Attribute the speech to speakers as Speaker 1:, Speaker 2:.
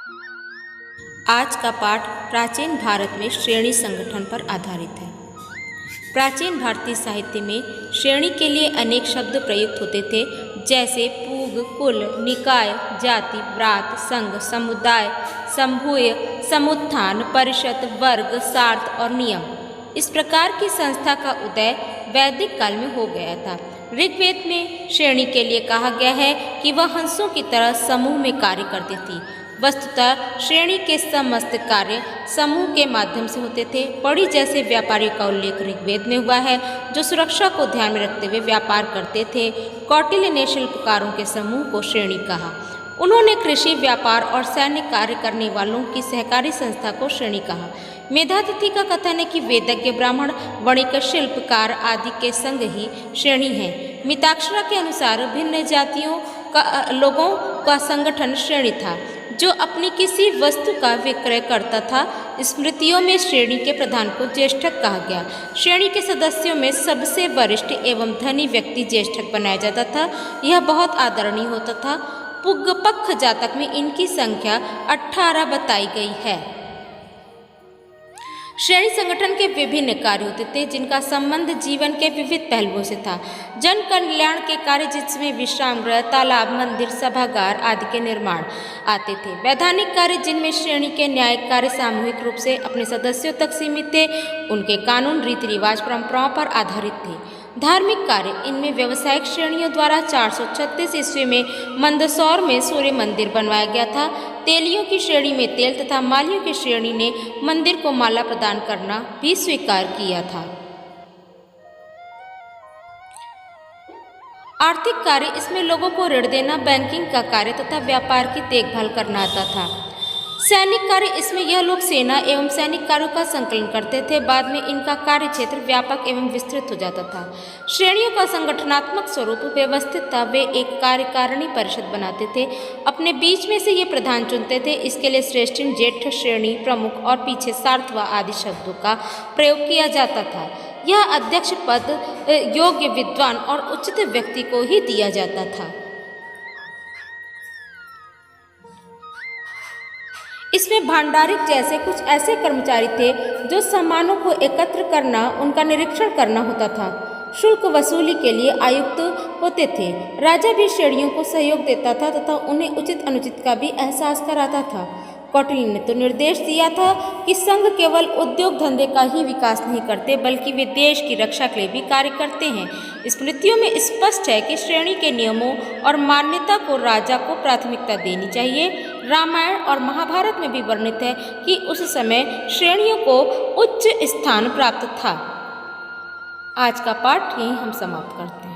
Speaker 1: आज का पाठ प्राचीन भारत में श्रेणी संगठन पर आधारित है। प्राचीन भारतीय साहित्य में श्रेणी के लिए अनेक शब्द प्रयुक्त होते थे, जैसे पूग, कुल, निकाय, जाति, व्रात, संघ, समुदाय, समूह, समुत्थान, परिषद, वर्ग, सार्थ और नियम। इस प्रकार की संस्था का उदय वैदिक काल में हो गया था। ऋग्वेद में श्रेणी के लिए कहा गया है कि वह हंसों की तरह समूह में कार्य करती थी। वस्तुतः श्रेणी के समस्त कार्य समूह के माध्यम से होते थे। पड़ी जैसे व्यापारियों का उल्लेख ऋग्वेद में हुआ है, जो सुरक्षा को ध्यान में रखते हुए व्यापार करते थे। कौटिल्य ने शिल्पकारों के समूह को श्रेणी कहा। उन्होंने कृषि, व्यापार और सैन्य कार्य करने वालों की सहकारी संस्था को श्रेणी कहा। मेधातिथि का कथन है कि वेदज्ञ, ब्राह्मण, वणिक, शिल्पकार आदि के संग ही श्रेणी है। मिताक्षरा के अनुसार भिन्न जातियों का लोगों का संगठन श्रेणी था, जो अपनी किसी वस्तु का विक्रय करता था। स्मृतियों में श्रेणी के प्रधान को ज्येष्ठक कहा गया। श्रेणी के सदस्यों में सबसे वरिष्ठ एवं धनी व्यक्ति ज्येष्ठक बनाया जाता था। यह बहुत आदरणीय होता था। पुग्गपक्ष जातक में इनकी संख्या 18 बताई गई है। श्रेणी संगठन के विभिन्न कार्य होते थे, जिनका संबंध जीवन के विविध पहलुओं से था। जन कल्याण के कार्य, जिसमें विश्राम गृह, तालाब, मंदिर, सभागार आदि के निर्माण आते थे। वैधानिक कार्य, जिनमें श्रेणी के न्यायिक कार्य सामूहिक रूप से अपने सदस्यों तक सीमित थे। उनके कानून, रीति रिवाज, परंपराओं पर आधारित थे। धार्मिक कार्य, इनमें व्यावसायिक श्रेणियों द्वारा 436 ईस्वी में मंदसौर में सूर्य मंदिर बनवाया गया था। तेलियों की श्रेणी में तेल तथा मालियों की श्रेणी ने मंदिर को माला प्रदान करना भी स्वीकार किया था। आर्थिक कार्य, इसमें लोगों को ऋण देना, बैंकिंग का कार्य तथा व्यापार की देखभाल करना आता था। सैनिक कार्य, इसमें यह लोग सेना एवं सैनिक कार्यों का संकलन करते थे। बाद में इनका कार्य क्षेत्र व्यापक एवं विस्तृत हो जाता था। श्रेणियों का संगठनात्मक स्वरूप व्यवस्थित था। वे एक कार्यकारिणी परिषद बनाते थे। अपने बीच में से ये प्रधान चुनते थे। इसके लिए श्रेष्ठ, ज्येष्ठ, श्रेणी, प्रमुख और पीछे सार्थ व आदि शब्दों का प्रयोग किया जाता था। यह अध्यक्ष पद योग्य, विद्वान और उचित व्यक्ति को ही दिया जाता था। इसमें भंडारिक जैसे कुछ ऐसे कर्मचारी थे, जो सामानों को एकत्र करना, उनका निरीक्षण करना होता था। शुल्क वसूली के लिए आयुक्त होते थे। राजा भी श्रेणियों को सहयोग देता था तथा उन्हें उचित अनुचित का भी एहसास कराता था। कौटिल्य ने तो निर्देश दिया था कि संघ केवल उद्योग धंधे का ही विकास नहीं करते, बल्कि वे देश की रक्षा के लिए भी कार्य करते हैं। स्मृतियों में स्पष्ट है कि श्रेणी के नियमों और मान्यता को राजा को प्राथमिकता देनी चाहिए। रामायण और महाभारत में भी वर्णित है कि उस समय श्रेणियों को उच्च स्थान प्राप्त था। आज का पाठ यहीं हम समाप्त करते हैं।